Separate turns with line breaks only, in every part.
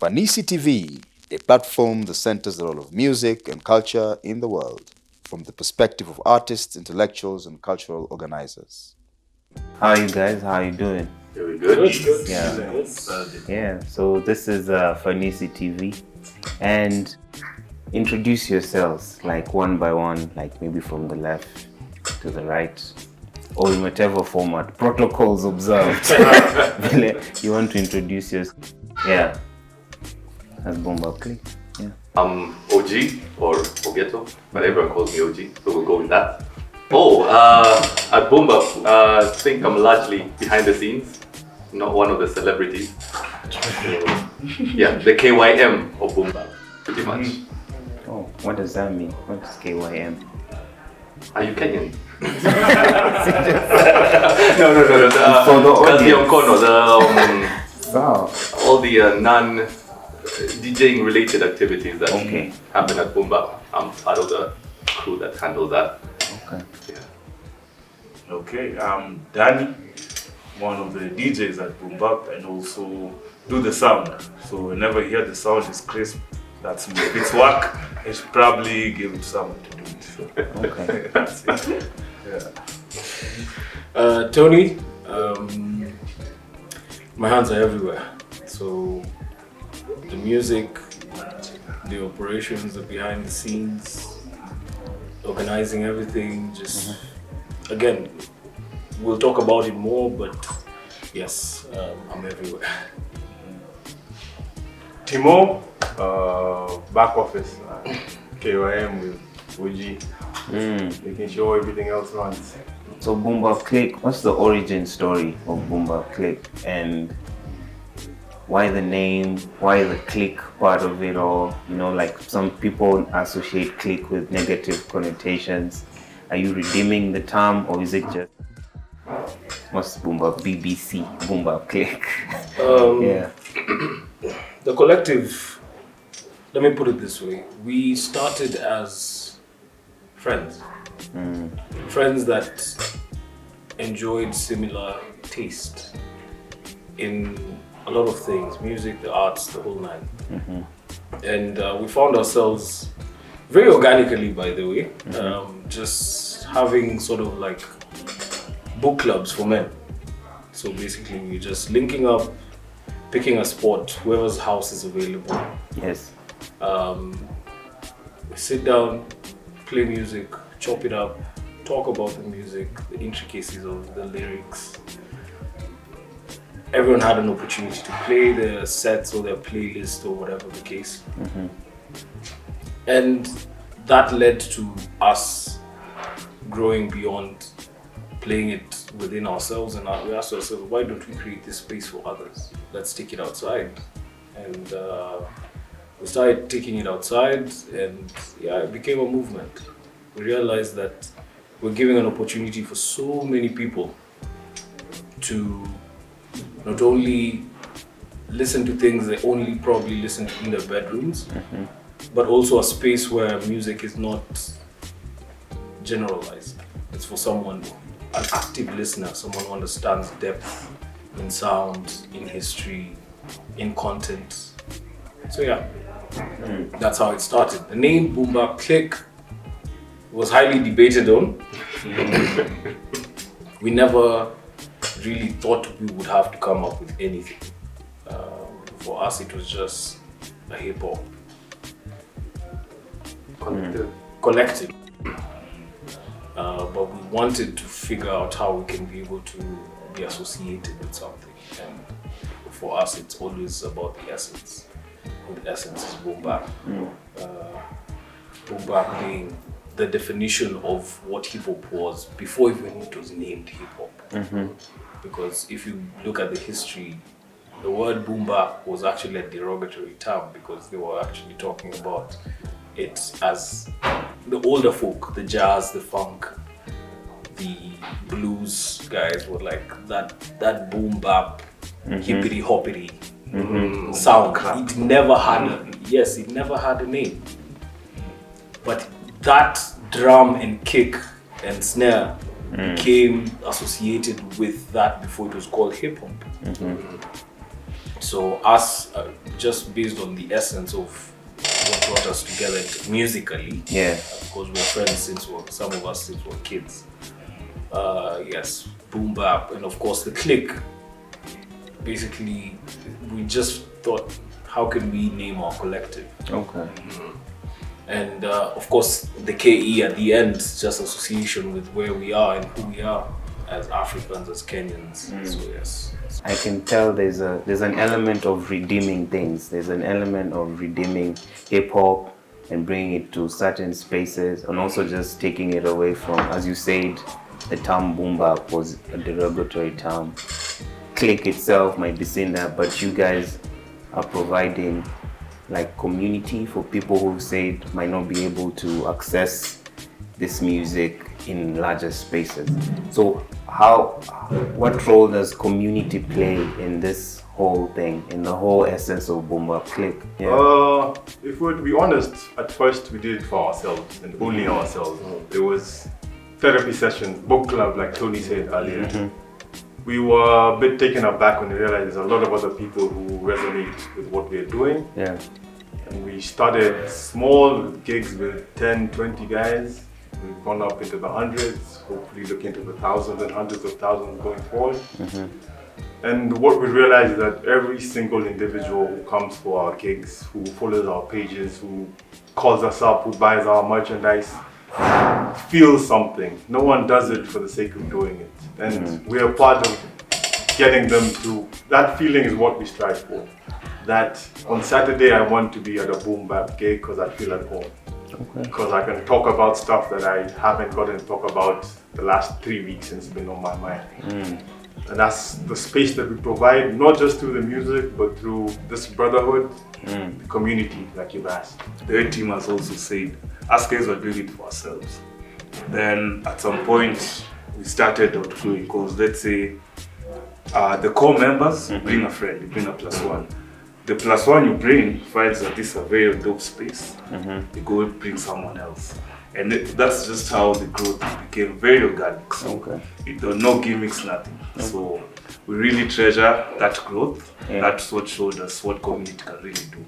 Fanisi TV, a platform that centers the role of music and culture in the world from the perspective of artists, intellectuals, and cultural organizers.
How are you guys? How are you doing?
Very good.
Yeah. So this is Fanisi TV, and introduce yourselves like one by one, like maybe from the left to the right, or in whatever format. Protocols observed. You want to introduce yourself? Yeah. As Boombapclicke. Yeah.
I'm OG or Ogeto, but everyone calls me OG, so we'll go with that. At Boombap, I think I'm largely behind the scenes, not one of the celebrities. Yeah, the KYM of Boombap, pretty much.
Oh, what does that mean? What is KYM?
Are you Kenyan? No.
For the audience.
All the non-DJing related activities that happen at Boombap. I'm part of the crew that handles that.
Okay.
Yeah.
Okay, I'm Danny, one of the DJs at Boombap, and also do the sound. So whenever you hear the sound is crisp, that's me. If it's work, I should probably give it someone to do it. So,
Okay.
that's it. Yeah.
Tony, my hands are everywhere. So the music, the operations, the behind the scenes, organizing everything, just again, we'll talk about it more, but yes, I'm everywhere.
Timo, back office, KYM with OG, making sure everything else runs.
So Boombapclicke, what's the origin story of Boombapclicke, and why the name, why the click part of it all? You know, like some people associate click with negative connotations. Are you redeeming the term, or is it just what's Boombap BBC, Boombapclicke? Yeah.
The collective, let me put it this way, we started as friends. Friends that enjoyed similar taste in a lot of things, music, the arts, the whole nine. And we found ourselves very organically, by the way, just having sort of like book clubs for men. So basically we're just linking up, picking a spot, whoever's house is available.
Yes.
We sit down, play music, chop it up, talk about the music, the intricacies of the lyrics. Everyone had an opportunity to play their sets or their playlist or whatever the case. And that led to us growing beyond playing it within ourselves, and we asked ourselves, why don't we create this space for others? Let's take it outside. And we started taking it outside, and yeah, it became a movement. We realized that we're giving an opportunity for so many people to not only listen to things they only probably listen to in their bedrooms, but also a space where music is not generalized. It's for someone, an active listener, someone who understands depth in sound, in history, in content. So yeah, that's how it started. The name Boombapclicke was highly debated on. We never really thought we would have to come up with anything. For us, it was just a hip-hop collective. But we wanted to figure out how we can be able to be associated with something. And for us, it's always about the essence. And the essence is Boombap. Boombap being the definition of what hip-hop was before even it was named hip-hop. Because if you look at the history, the word Boombap was actually a derogatory term, because they were actually talking about it as the older folk, the jazz, the funk, the blues guys were like that boom bap, hippity hoppity sound. It never had a name. But that drum and kick and snare became associated with that before it was called hip hop. So us just based on the essence of what brought us together musically.
Yeah.
Because we're friends some of us since we're kids. Yes, boom bap, and of course the click. Basically, we just thought, how can we name our collective?
Okay.
And of course, the KE at the end is just association with where we are and who we are as Africans, as Kenyans. So yes.
I can tell there's an element of redeeming things. There's an element of redeeming hip hop and bringing it to certain spaces, and also just taking it away from, as you said, the term boom bap was a derogatory term. Click itself might be seen that, but you guys are providing like community for people who said might not be able to access this music in larger spaces. So what role does community play in this whole thing, in the whole essence of Boombapclicke? Yeah.
If we're to be honest, at first we did it for ourselves and only ourselves. There was therapy sessions, book club, like Tony said earlier. We were a bit taken aback when we realized there's a lot of other people who resonate with what we're doing.
Yeah.
And we started small gigs with 10, 20 guys. We've gone up into the hundreds, hopefully look into the thousands and hundreds of thousands going forward. And what we realized is that every single individual who comes for our gigs, who follows our pages, who calls us up, who buys our merchandise, feels something. No one does it for the sake of doing it. And we are part of getting them to, that feeling is what we strive for. That on Saturday I want to be at a boom bap gig because I feel at home. Because I can talk about stuff that I haven't gotten to talk about the last 3 weeks since it's been on my mind. And that's the space that we provide, not just through the music, but through this brotherhood, the community, like you've asked.
The team has also said, us guys were doing it for ourselves. Then at some point, we started outflowing because let's say the core members bring a friend, you bring a +1. The +1 you bring finds that this is a very dope space. You go and bring someone else. And that's just how the growth became very organic. So no gimmicks, nothing. So we really treasure that growth. That's what showed us what community can really do.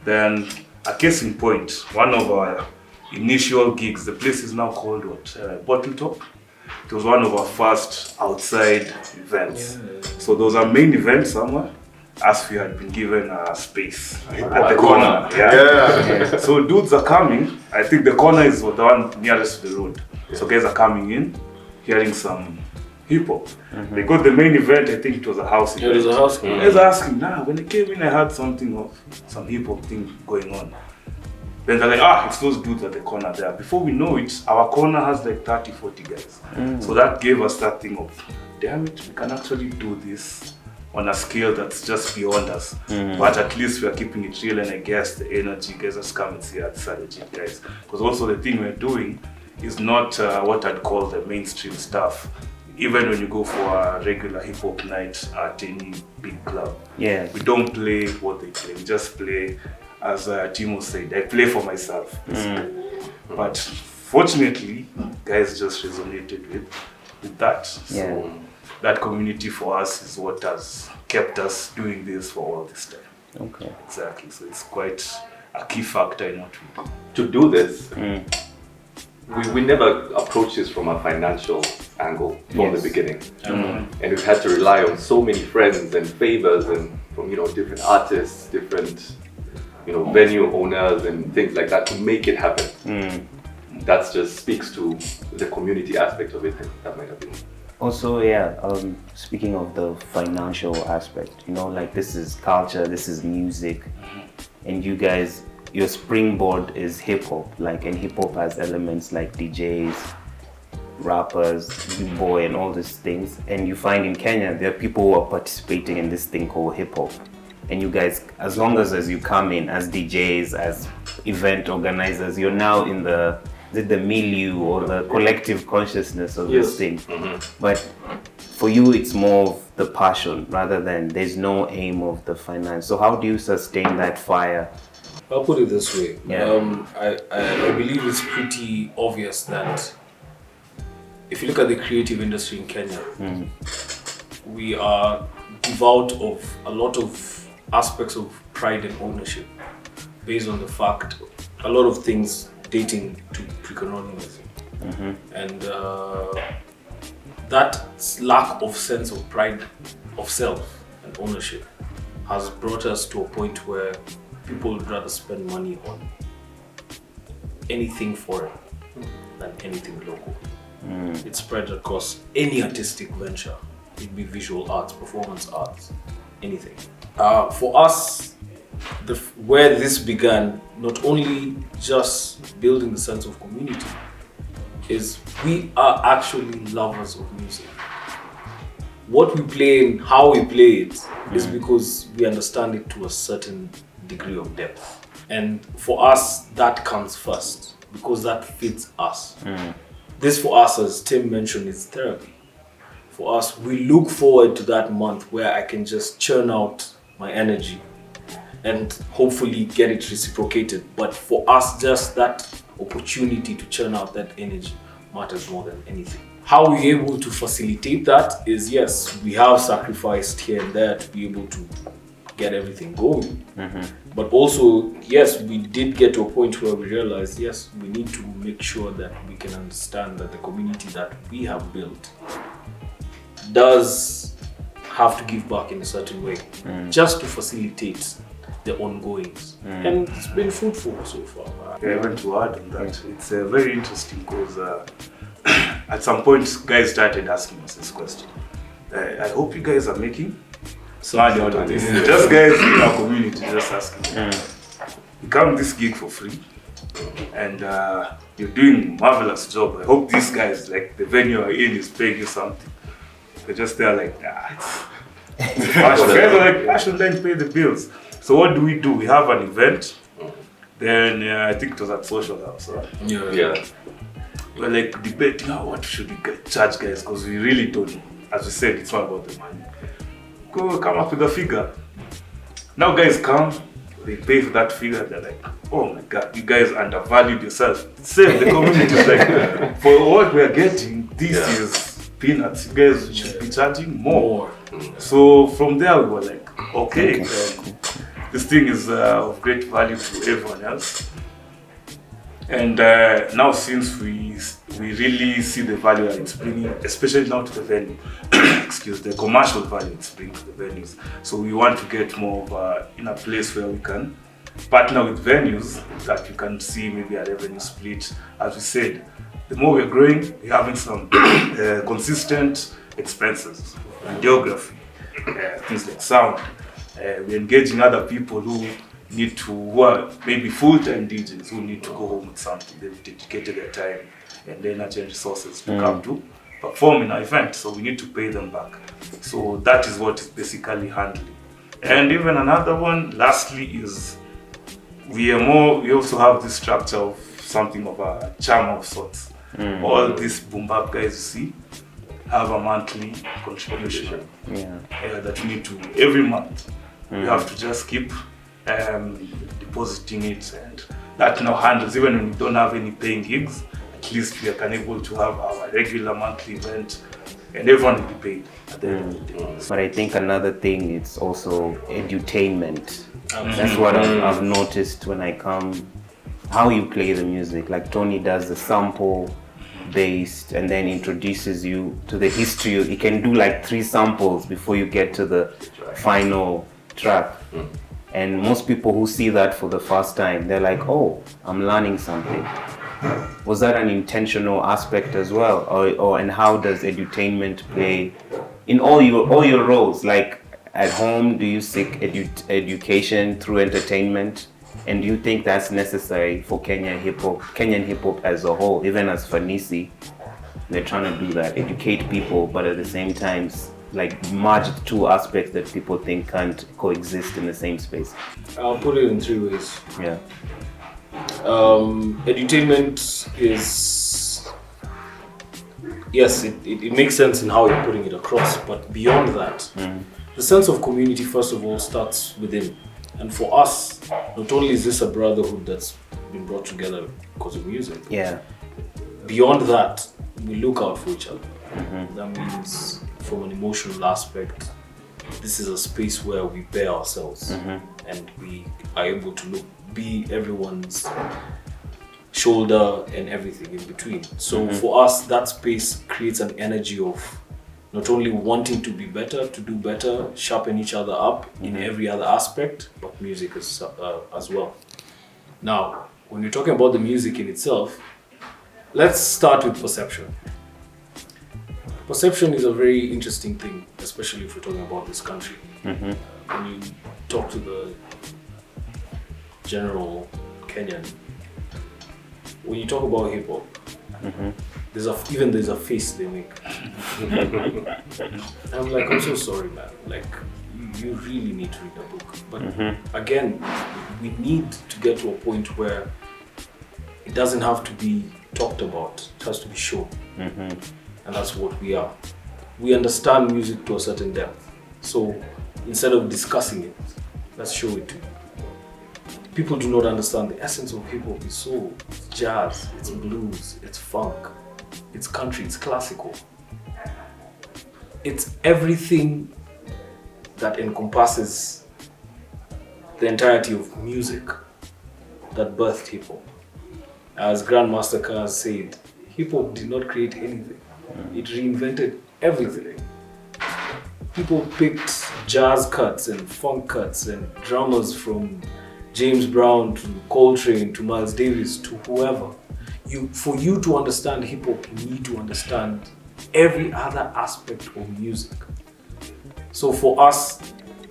Then a case in point, one of our initial gigs, the place is now called what? Bottle Top. It was one of our first outside events. So there was a main event somewhere. As we had been given a space at the corner. So dudes are coming. I think the corner is the one nearest to the road. So guys are coming in, hearing some hip-hop. They got the main event, I think it was a house event.
It was a house event.
Guys are asking, when they came in I had something of some hip-hop thing going on. Then they're like, it's those dudes at the corner there. Before we know it, our corner has like 30, 40 guys. So that gave us that thing of, damn it, we can actually do this on a scale that's just beyond us. But at least we are keeping it real, and I guess the energy guys just come and see us legit guys. Because also the thing we're doing is not what I'd call the mainstream stuff. Even when you go for a regular hip hop night at any big club, we don't play what they play. We just play, as Timo said, I play for myself. But fortunately, guys just resonated with that. So that community for us is what has kept us doing this for all this time. Exactly. So it's quite a key factor in what we do.
To do this, we never approached this from a financial angle from the beginning. And we've had to rely on so many friends and favors and from different artists, different venue owners and things like that to make it happen. That just speaks to the community aspect of it that might have been.
Also, speaking of the financial aspect, like this is culture, this is music, and you guys, your springboard is hip hop, and hip hop has elements like DJs, rappers, b-boy, and all these things. And you find in Kenya, there are people who are participating in this thing called hip hop. And you guys, as long as you come in as DJs, as event organizers, you're now in the milieu or the collective consciousness of this thing. But for you, it's more of the passion rather than there's no aim of the finance. So how do you sustain that fire?
I'll put it this way. I believe it's pretty obvious that if you look at the creative industry in Kenya, we are devout of a lot of aspects of pride and ownership based on the fact a lot of things dating to pre-colonialism. And that lack of sense of pride of self and ownership has brought us to a point where people would rather spend money on anything foreign than anything local. It spreads across any artistic venture. It'd be visual arts, performance arts, anything. For us, where this began, not only just building the sense of community, is we are actually lovers of music. What we play and how we play it is because we understand it to a certain degree of depth. And for us, that comes first because that fits us. This for us, as Tim mentioned, is therapy. For us, we look forward to that month where I can just churn out my energy and hopefully get it reciprocated. But for us, just that opportunity to churn out that energy matters more than anything. How we're able to facilitate that is, yes, we have sacrificed here and there to be able to get everything going. But also, yes, we did get to a point where we realized, yes, we need to make sure that we can understand that the community that we have built does have to give back in a certain way, just to facilitate the ongoings. And it's been fruitful so far.
I want to add on that. It's very interesting because at some point, guys started asking us this question. I hope you guys are making money out of this. Just guys in our community just asking. You come this gig for free and you're doing a marvelous job. I hope these guys, like the venue you're in, is paying you something. They're just there like, it's passion. Guys are like, passion, then pay the bills. So what do? We have an event. Then I think it was at Social House, right?
Yeah.
We're like debating, what should we charge guys? Because we really don't know. As we said, it's not about the money. Come up with a figure. Now guys come, they pay for that figure. They're like, oh my God, you guys undervalued yourself. Save the community. Like, for what we're getting, this is peanuts. You guys should be charging more. So from there we were like, okay. This thing is of great value to everyone else. And now since we really see the value that it's bringing, especially now to the venue, the commercial value it's bringing to the venues. So we want to get more of in a place where we can partner with venues that you can see maybe a revenue split. As we said, the more we're growing, we're having some consistent expenses, videography, things like sound. We're engaging other people who are maybe full-time DJs who need to go home with something. They've dedicated their time and their energy and resources to come to perform in our event, so we need to pay them back. So that is what is basically handling. And even another one, lastly, is we also have this structure of something of a charm of sorts. All these boom bap guys you see have a monthly contribution that we need to every month. We have to just keep depositing it, and that now handles even when we don't have any paying gigs. At least we are able to have our regular monthly event, and everyone will be paid at the end of the day.
But I think another thing, it's also edutainment. That's what I've noticed when I come. How you play the music, like Tony does the sample based and then introduces you to the history. He can do like 3 samples before you get to the final track. And most people who see that for the first time, they're like, oh, I'm learning something. Was that an intentional aspect as well? And how does edutainment play in all your roles? Like at home, do you seek education through entertainment? And do you think that's necessary for Kenyan hip-hop as a whole? Even as Fanisi, they're trying to do that, educate people, but at the same time, like merge 2 aspects that people think can't coexist in the same space.
I'll put it in 3 ways.
Yeah.
Edutainment is, yes, it makes sense in how you're putting it across, but beyond that, the sense of community first of all starts within. And for us, not only is this a brotherhood that's been brought together because of music, beyond that, we look out for each other. That means from an emotional aspect, this is a space where we bear ourselves and we are able to be everyone's shoulder and everything in between. So for us, that space creates an energy of not only wanting to be better, to do better, sharpen each other up in every other aspect, but music as well. Now, when you're talking about the music in itself, let's start with perception. Perception is a very interesting thing, especially if we're talking about this country. When you talk to the general Kenyan, when you talk about hip hop, there's a face they make. I'm like, I'm so sorry, man. Like, you really need to read a book. But again, we need to get to a point where it doesn't have to be talked about, it has to be shown. And that's what we are. We understand music to a certain depth. So instead of discussing it, let's show it to you. People do not understand the essence of hip hop is soul, it's jazz, it's blues, it's funk, it's country, it's classical. It's everything that encompasses the entirety of music that birthed hip hop. As Grandmaster Caz said, hip hop did not create anything. It reinvented everything. People picked jazz cuts and funk cuts and drummers from James Brown to Coltrane to Miles Davis to whoever. For you to understand hip hop, you need to understand every other aspect of music. So for us,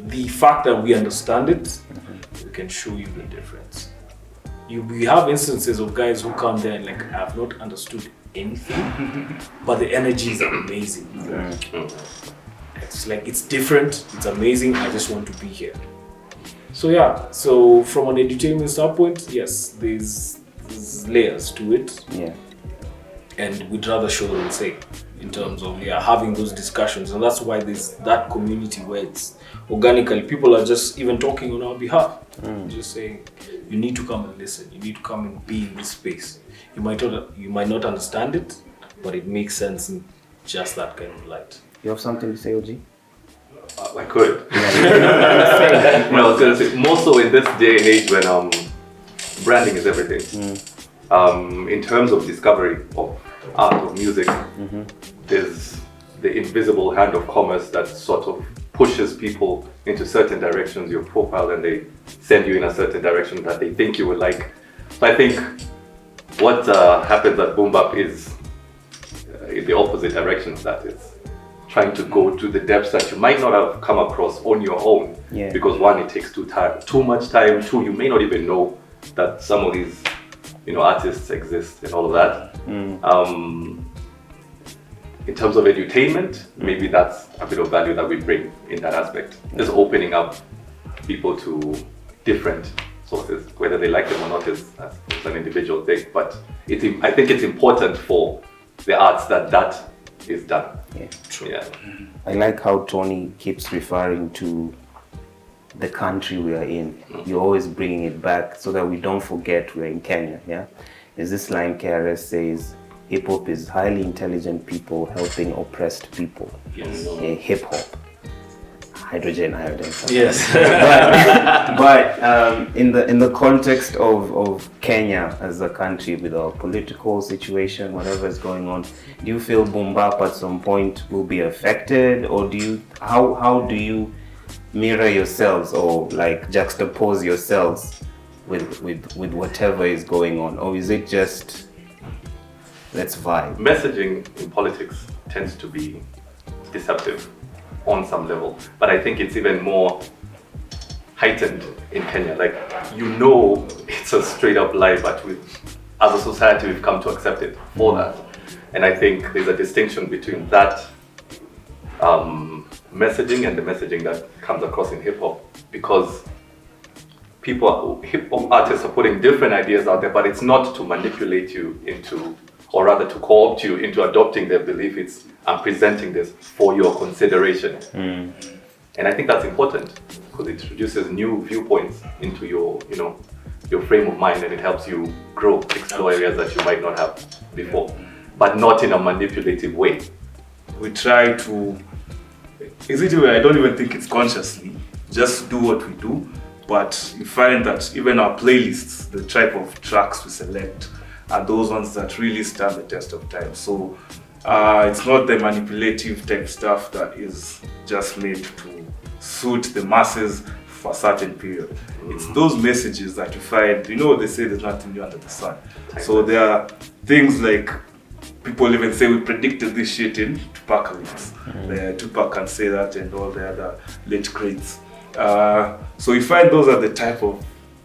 the fact that we understand it, we can show you the difference. We have instances of guys who come there and like, I have not understood anything, but the energy is amazing. It's like, it's different, it's amazing, I just want to be here. So yeah, so from an entertainment standpoint, yes, there's layers to it.
Yeah.
And we'd rather show than say, in terms of having those discussions. And that's why there's that community where it's organically, people are just even talking on our behalf. Just saying, you need to come and listen, you need to come and be in this space. You might not understand it, but it makes sense in just that kind of light.
You have something to say, OG?
I could. No, I was going to say, more so in this day and age when branding is everything. In terms of discovery of art, of music, there's the invisible hand of commerce that sort of pushes people into certain directions, your profile, and they send you in a certain direction that they think you would like. So I think what happens at Boombap is in the opposite direction of that. It's trying to go to the depths that you might not have come across on your own.
Yeah.
Because one, it takes too much time. Two, you may not even know that some of these artists exist and all of that. In terms of edutainment, maybe that's a bit of value that we bring in that aspect. Just opening up people to different sources, whether they like them or not is an individual thing. But I think it's important for the arts that is done.
Yeah,
true. Yeah.
I like how Tony keeps referring to the country we are in. You're always bringing it back so that we don't forget we're in Kenya. Yeah, there's this line KRS says, hip hop is highly intelligent people helping oppressed people.
Yes.
Hip hop. Hydrogen, iodine.
Yes.
but in the context of Kenya as a country with our political situation, whatever is going on, do you feel Boombap at some point will be affected, or how do you mirror yourselves or like juxtapose yourselves with whatever is going on, or is it just let's vibe?
Messaging in politics tends to be deceptive on some level, but I think it's even more heightened in Kenya. Like, it's a straight up lie, but as a society we've come to accept it for that. And I think there's a distinction between that messaging and the messaging that comes across in hip hop, because hip hop artists are putting different ideas out there, but it's not to manipulate you into, or rather to co-opt you into adopting their belief. It's, I'm presenting this for your consideration. And I think that's important because it introduces new viewpoints into your frame of mind, and it helps you grow, explore areas that you might not have before, but not in a manipulative way.
We try to easy way, I don't even think it's consciously. Just do what we do. But you find that even our playlists, the type of tracks we select, are those ones that really stand the test of time. So it's not the manipulative type stuff that is just made to suit the masses for a certain period. It's those messages that you find, they say there's nothing new under the sun. So there are things like, people even say we predicted this shit in Tupac lyrics. Tupac can say that and all the other late greats. So you find those are the type of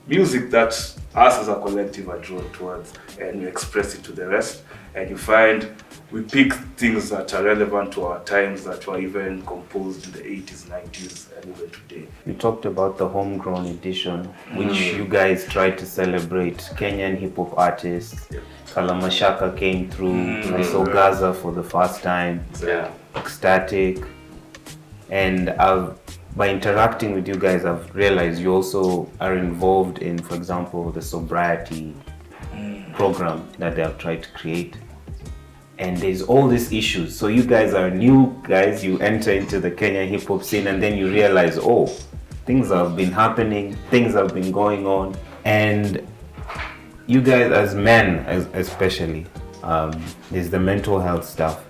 music that us as a collective are drawn towards, and you express it to the rest, and you find we pick things that are relevant to our times, that were even composed in the 80s, 90s, and even today.
You talked about the homegrown edition, which you guys tried to celebrate Kenyan hip-hop artists. Kalamashaka came through, I saw Gaza for the first time, Ecstatic, and by interacting with you guys, I've realized you also are involved in, for example, the sobriety program that they have tried to create. And there's all these issues. So you guys are new guys, you enter into the Kenyan hip-hop scene, and then you realize, oh, things have been happening, things have been going on. And you guys as men, especially, there's the mental health stuff.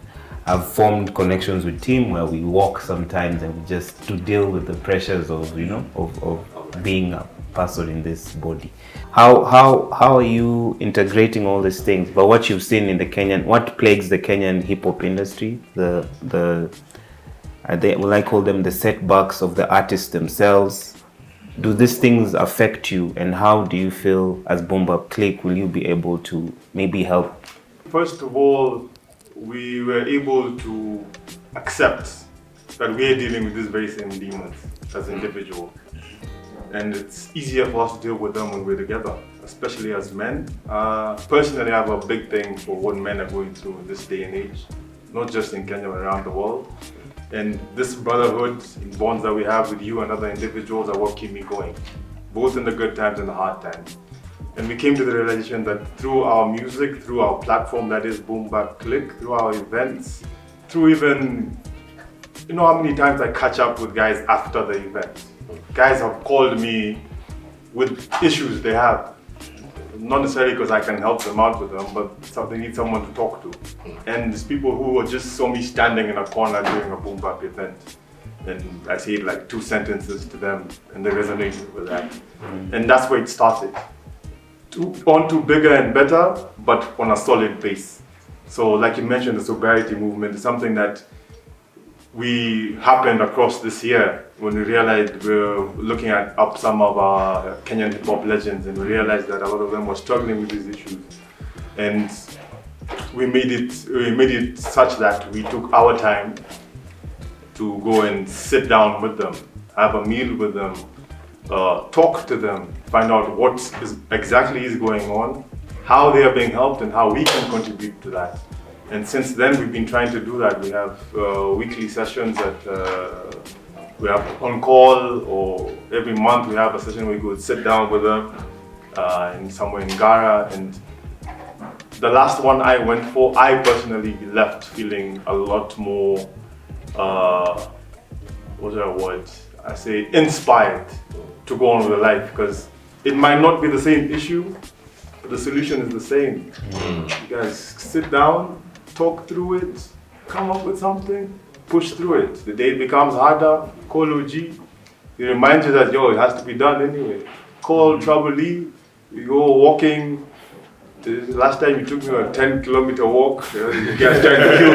I've formed connections with team where we walk sometimes and just to deal with the pressures of, of being a person in this body. How are you integrating all these things? But what you've seen in the Kenyan, what plagues the Kenyan hip hop industry, will I call them the setbacks of the artists themselves? Do these things affect you, and how do you feel as Boombapclicke will you be able to maybe help?
First of all, we were able to accept that we are dealing with these very same demons as individuals. And it's easier for us to deal with them when we're together, especially as men. Personally, I have a big thing for what men are going through in this day and age, not just in Kenya, but around the world. And this brotherhood and bonds that we have with you and other individuals are what keep me going, both in the good times and the hard times. And we came to the realization that through our music, through our platform that is Boombapclicke, through our events, through even, how many times I catch up with guys after the event. Guys have called me with issues they have. Not necessarily because I can help them out with them, but they need someone to talk to. And there's people who just saw me standing in a corner during a boom bap event. And I said like 2 sentences to them and they resonated with that. And that's where it started. On to bigger and better, but on a solid base. So like you mentioned, the sobriety movement is something that happened across this year when we realized we were looking up some of our Kenyan hip-hop legends, and we realized that a lot of them were struggling with these issues. And we made it such that we took our time to go and sit down with them, have a meal with them, talk to them, find out what exactly is going on, how they are being helped, and how we can contribute to that. And since then, we've been trying to do that. We have weekly sessions that we have on call, or every month we have a session where we go sit down with them in somewhere in Gara. And the last one I went for, I personally left feeling a lot more, what's that word? I say inspired to go on with life, because it might not be the same issue, but the solution is the same. You guys sit down, talk through it, come up with something, push through it. The day it becomes harder, call OG. He reminds you that, it has to be done anyway. Call Trouble Lee, we go walking. The last time you took me on a 10-kilometer walk, you guys tried to kill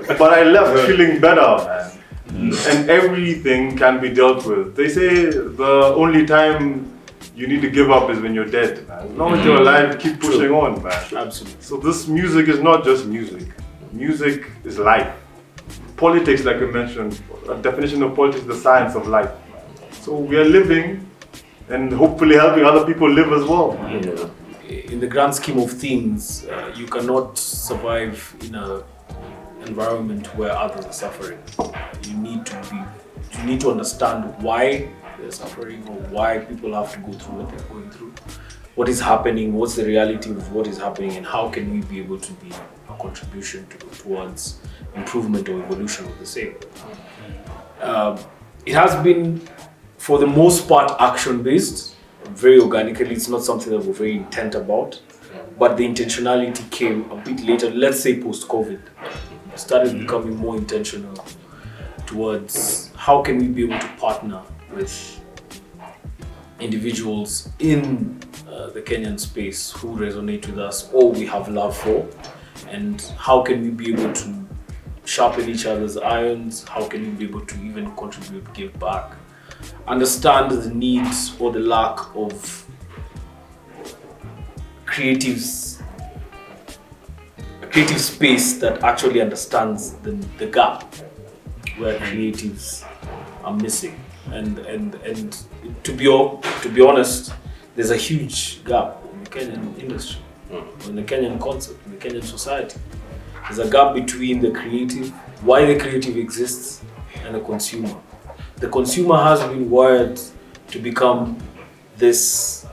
me. But I left feeling better. And everything can be dealt with. They say the only time you need to give up is when you're dead, man. As long as you're alive, keep pushing on, man.
Absolutely.
So this music is not just music. Music is life. Politics, like I mentioned, a definition of politics is the science of life. So we are living and hopefully helping other people live as well.
In the grand scheme of things, you cannot survive in an environment where others are suffering. You need to understand why they're suffering, or why people have to go through what they're going through. What is happening, what's the reality of what is happening, and how can we be able to be contribution towards improvement or evolution of the same. It has been, for the most part, action-based, very organically. It's not something that we're very intent about, but the intentionality came a bit later, let's say post-COVID. Started becoming more intentional towards how can we be able to partner with individuals in the Kenyan space who resonate with us or we have love for, and how can we be able to sharpen each other's irons, how can we be able to even contribute, give back, understand the needs or the lack of creatives, a creative space that actually understands the gap where creatives are missing. And to be honest, there's a huge gap in the Kenyan industry, in the Kenyan concept, in the Kenyan society. There's a gap between the creative, why the creative exists, and the consumer. The consumer has been wired to become this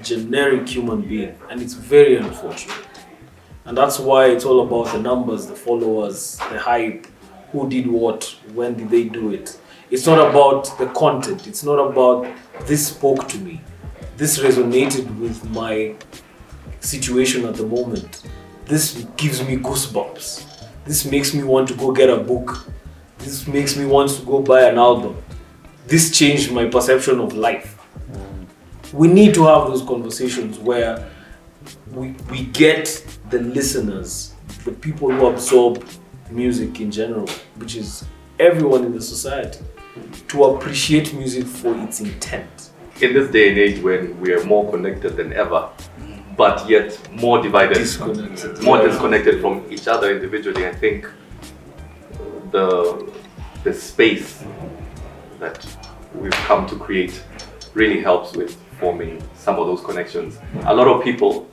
generic human being, and it's very unfortunate. And that's why it's all about the numbers, the followers, the hype, who did what, when did they do it. It's not about the content. It's not about this spoke to me. This resonated with my situation at the moment. This gives me goosebumps. This makes me want to go get a book. This makes me want to go buy an album. This changed my perception of life. We need to have those conversations where we get the listeners, the people who absorb music in general, which is everyone in the society, to appreciate music for its intent.
In this day and age when we are more connected than ever, but yet more divided, more disconnected from each other individually, I think the space that we've come to create really helps with forming some of those connections. A lot of people,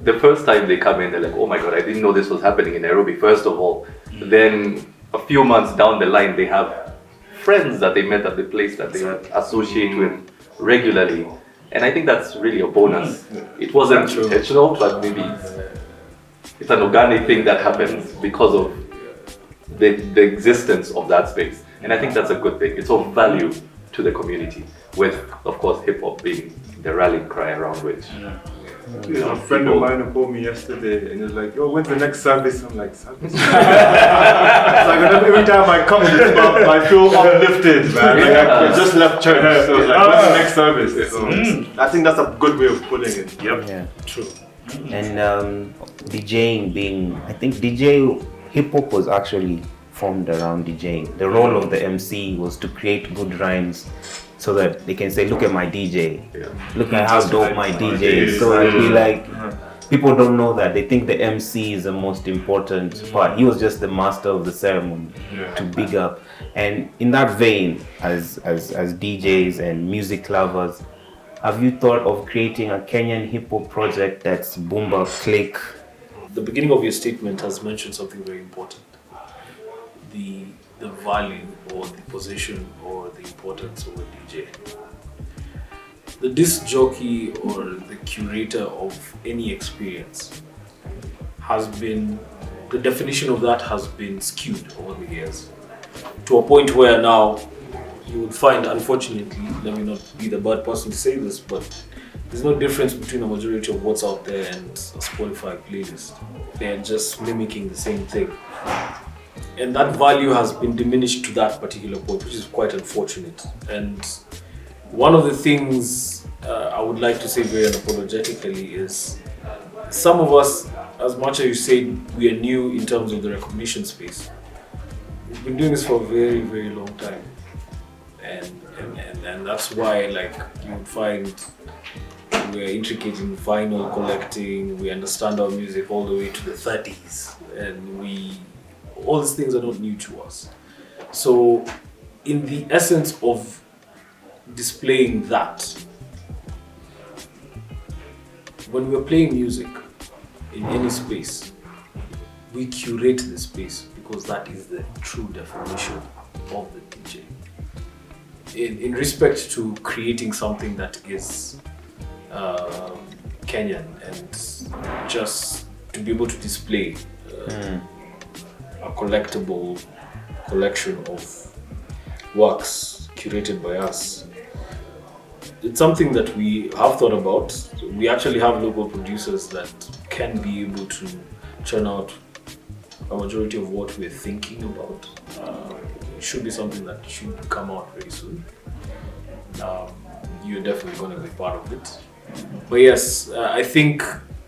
the first time they come in, they're like, oh my God, I didn't know this was happening in Nairobi, first of all. Then a few months down the line, they have friends that they met at the place that they associate with regularly. And I think that's really a bonus. It wasn't intentional, but maybe it's an organic thing that happens because of the existence of that space. And I think that's a good thing. It's of value to the community, with, of course, hip-hop being the rallying cry around which.
A friend of mine called me yesterday and he was like, yo, when's the next service? I'm like, service? It's like every time I come to this club, I feel uplifted, man. Like, I just left church, so it's like, when's the next service? So, I think that's a good way of putting it.
Yep. Yeah.
True.
And DJing being, I think hip-hop was actually formed around DJing. The role of the MC was to create good rhymes so that they can say, look at my DJ, look at how dope my DJ is. So it'll be like, people don't know that. They think the MC is the most important part. He was just the master of the ceremony to big up. And in that vein, as DJs and music lovers, have you thought of creating a Kenyan hip-hop project that's Boombapclicke?
The beginning of your statement has mentioned something very important. The value or the position or the importance of a DJ. The disc jockey or the curator of any experience has been, the definition of that has been skewed over the years to a point where now you would find, unfortunately, let me not be the bad person to say this, but there's no difference between a majority of what's out there and a Spotify playlist. They're just mimicking the same thing. And that value has been diminished to that particular point, which is quite unfortunate. And one of the things I would like to say very unapologetically is some of us, as much as you say we are new in terms of the recognition space, we've been doing this for a very, very long time. And that's why, like, you would find we're intricate in vinyl collecting, we understand our music all the way to the 30s, and all these things are not new to us. So in the essence of displaying that, when we're playing music in any space, we curate the space because that is the true definition of the DJ. In respect to creating something that is Kenyan and just to be able to display a collectible collection of works curated by us. It's something that we have thought about. We actually have local producers that can be able to churn out a majority of what we're thinking about. It should be something that should come out very soon. You're definitely going to be part of it. But yes, I think,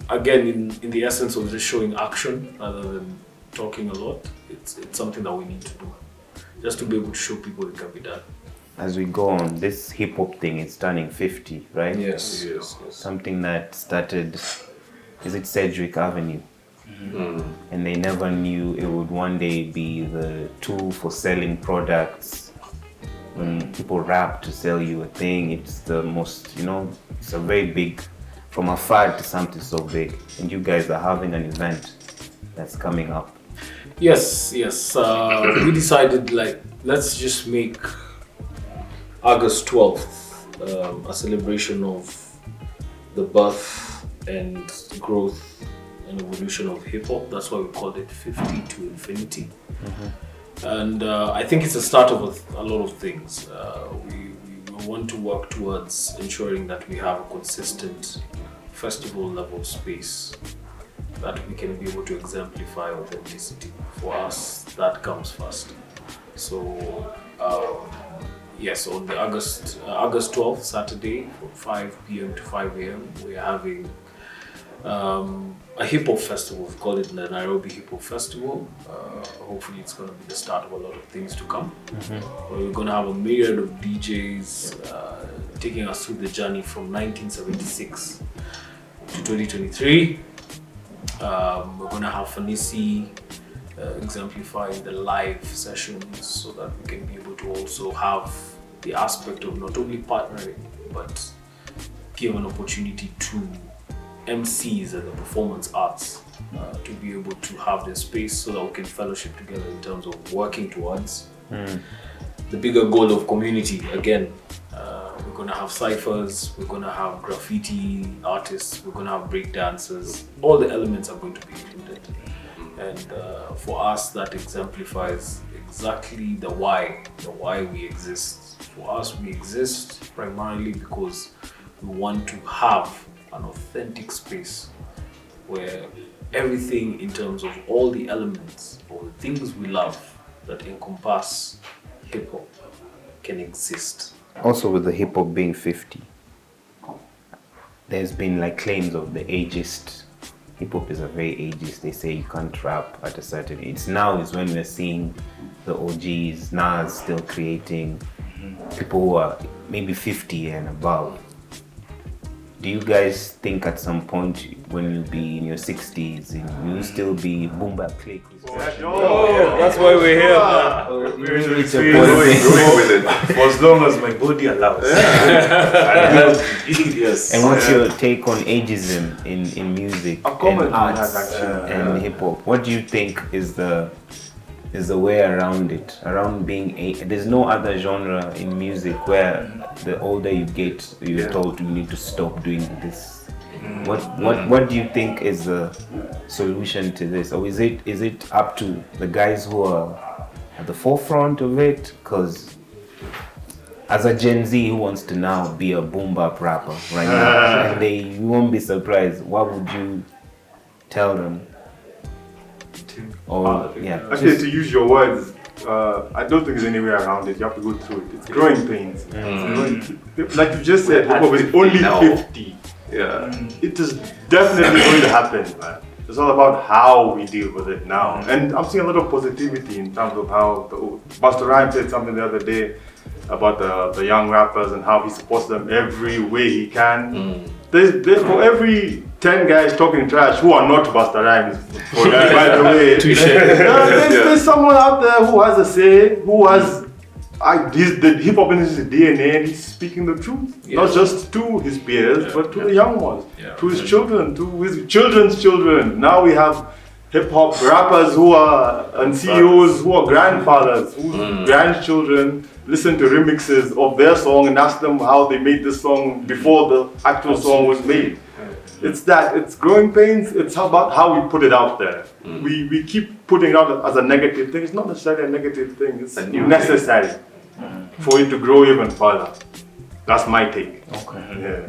again, in the essence of just showing action rather than talking a lot, it's something that we need to do. Just to be able to show people it can be done.
As we go on, this hip hop thing is turning 50, right?
Yes.
Something that started, is it Cedric Avenue? And they never knew it would one day be the tool for selling products. When people rap to sell you a thing, it's the most, it's a very big, from a fad to something so big. And you guys are having an event that's coming up.
Yes. We decided, let's just make August 12th a celebration of the birth and growth and evolution of hip-hop. That's why we called it 50 to Infinity. And I think it's the start of a lot of things. We want to work towards ensuring that we have a consistent festival level space that we can be able to exemplify authenticity. For us, that comes first. So yes, on the August 12th, Saturday, from 5 p.m. to 5 a.m., we're having a hip-hop festival. We call it the Nairobi Hip-Hop Festival. Hopefully it's going to be the start of a lot of things to come. We're going to have a myriad of DJs taking us through the journey from 1976 to 2023. We're going to have Fanisi exemplifying the live sessions so that we can be able to also have the aspect of not only partnering but give an opportunity to MCs and the performance arts to be able to have their space so that we can fellowship together in terms of working towards the bigger goal of community. Again, we're going to have cyphers, we're going to have graffiti artists, we're going to have break dancers. All the elements are going to be included. And for us, that exemplifies exactly the why we exist. For us, we exist primarily because we want to have an authentic space where everything in terms of all the elements or the things we love that encompass hip-hop can exist.
Also with the hip-hop being 50, there's been claims of the ageist. Hip-hop is a very ageist. They say you can't rap at a certain age. Now is when we're seeing the OGs, Nas still creating, people who are maybe 50 and above. Do you guys think at some point when you'll be in your 60s and you'll still be Boombapclicke?
That's why we're here, man.
We're
Going with it.
For as long as my body allows. Yes.
And what's your take on ageism in music and arts and hip hop? What do you think is the way around it? Around being there's no other genre in music where the older you get, you're told you need to stop doing this. What do you think is the solution to this, or is it up to the guys who are at the forefront of it? Because as a Gen Z who wants to now be a boom bap rapper right now, and you won't be surprised, what would you tell them?
Actually, to use your words, I don't think there's any way around it. You have to go through it. It's growing pains. Like you just said, hip-hop is only 50.
Yeah.
It is definitely going to happen, man. It's all about how we deal with it now. And I'm seeing a lot of positivity in terms of how Busta Rhymes said something the other day about the young rappers and how he supports them every way he can. There's for every 10 guys talking trash who are not Busta Rhymes, by the way. There's someone out there who has a say, who has the hip hop industry's DNA, and he's speaking the truth. Not just to his peers, but to the young ones, to his children, to his children's children. Now we have hip hop rappers and CEOs who are grandfathers, whose grandchildren listen to remixes of their song and ask them how they made this song before the actual song was made. It's that. It's growing pains. It's about how we put it out there. We keep putting it out as a negative thing. It's not necessarily a negative thing. It's
A new
necessary for it to grow even further. That's my take.
Okay.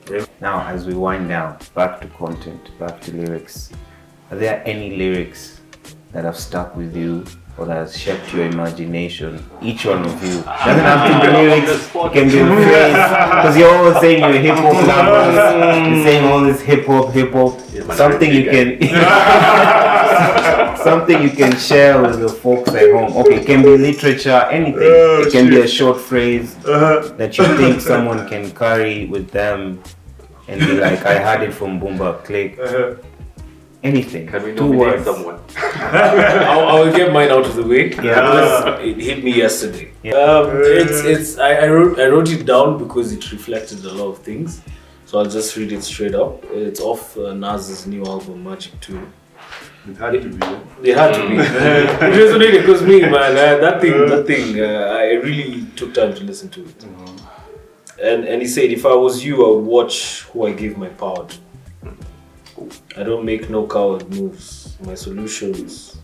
Yeah.
Now, as we wind down, back to content, back to lyrics, are there any lyrics that have stuck with you or that has shaped your imagination? Each one of you. Doesn't have to be lyrics, it can be a phrase. Because you're always saying you're hip hop lovers, you're saying all this hip hop. Something you can something you can share with the folks at home. Okay, it can be literature, anything. It can be a short phrase that you think someone can carry with them and be like, I heard it from Boombapclicke. Anything.
Can we
2
nominate
words.
someone?
I will get mine out of the way.
Yeah.
It hit me yesterday.
Yeah.
I wrote it down because it reflected a lot of things. So I'll just read it straight up. It's off Nas's new album, Magic 2.
It had to be. Yeah.
They had to be. It resonated because me, man, that thing, I really took time to listen to it. And he said, if I was you, I would watch who I give my power to. I don't make no coward moves. My solutions,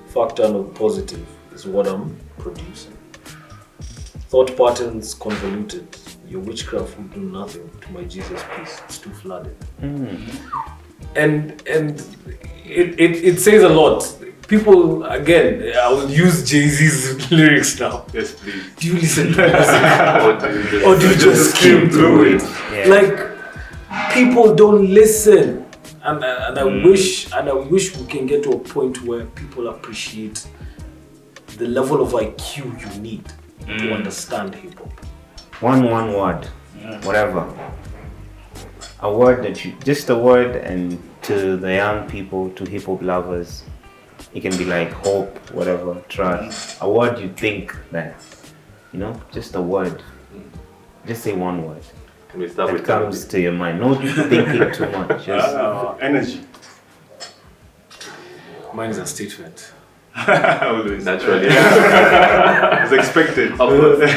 factor no positive, is what I'm producing. Thought patterns convoluted. Your witchcraft will do nothing to my Jesus peace. It's too flooded. And it says a lot. People, again, I will use Jay-Z's lyrics now.
Yes, please.
Do you listen to music? Or do you just skim through it?
Yeah.
Like, people don't listen. And I wish we can get to a point where people appreciate the level of IQ you need to understand hip hop.
One word, whatever. A word that just a word, and to the young people, to hip hop lovers, it can be like hope, whatever, trust. A word you think that, just a word. Just say one word.
Can we start
That
with
comes to your mind. No thinking too much. Just
Energy.
Mine is a statement.
Always.
naturally?
As expected.
Of course.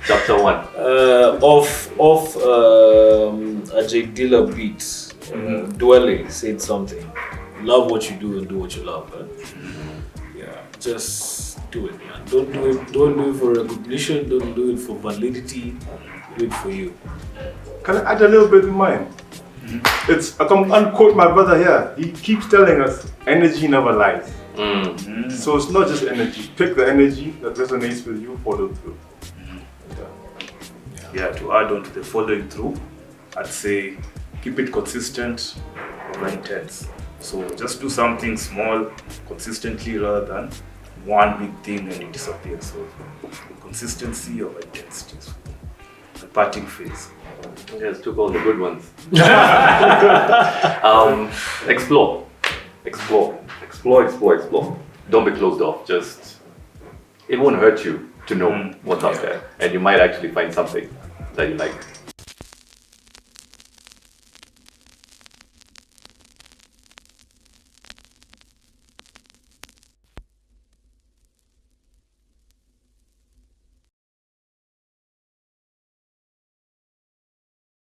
Chapter 1.
Off a J Dilla beat, Dwele said something. Love what you do and do what you love. Yeah, just do it, man. Don't do it for recognition. Don't do it for validity. Do it for you.
Can I add a little bit in mine? It's I can unquote my brother here. He keeps telling us energy never lies. So it's not just energy. Pick the energy that resonates with you, follow through. Yeah, to add on to the following through, I'd say keep it consistent over intense. So just do something small consistently rather than one big thing and it disappears. So consistency over intensity. The parting phase.
Yes, took all the good ones. Explore. Don't be closed off. Just, it won't hurt you to know what's out there. And you might actually find something that you like.